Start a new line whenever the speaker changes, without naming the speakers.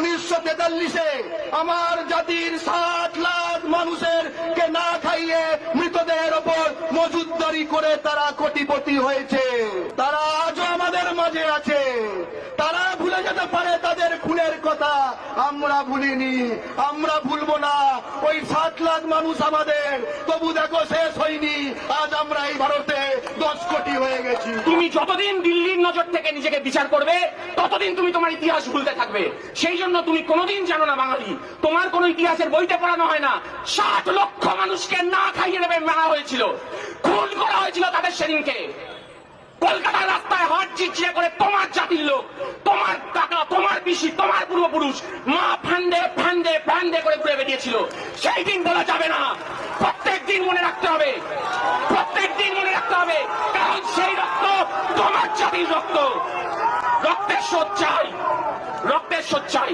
1943-এ আমার জাতির 60 লাখ মানুষের কে না খাইয়ে মৃতদেহের ওপর মজুতদারি করে তারা কোটিপতি হয়েছে। তারা আজও আমাদের মাঝে আছে। তারা ভুলে যেতে পারে তাদের খুনের কথা, আমরা ভুলিনি, আমরা ভুলবো না। ওই 7 লাখ মানুষ আমাদের, তবু দেখো শেষ হয়নি। আজ আমরা এই ভারতে 10 কোটি হয়ে গেছি।
তুমি যতদিন দিল্লির নজর থেকে নিজেকে বিচার করবে ততদিন তুমি তোমার ইতিহাস ভুলতে থাকবে। সেই জন্য তুমি কোনোদিন জানো না বাঙালি, তোমার কোন ইতিহাসের বইতে পড়ানো হয় না। 60 লক্ষ মানুষকে না খাইয়ে নেবে মারা হয়েছিল, খুন করা হয়েছিল তাদের সেদিনকে। কলকাতার রাস্তায় হাত চিচিয়ে করে তোমার জাতির লোক, তোমার কাকা, তোমার পিসি, তোমার পূর্বপুরুষ মা ফান্ডে ফান্ডে ফান্ডে করে ঘুরে বেরিয়েছিল। সেই দিন বলা যাবে না, প্রত্যেক দিন মনে রাখতে হবে, প্রত্যেক দিন মনে রাখতে হবে, কারণ সেই রক্ত তোমার জাতির রক্ত। রক্তের শোধ চাই, রক্তের শোধ চাই।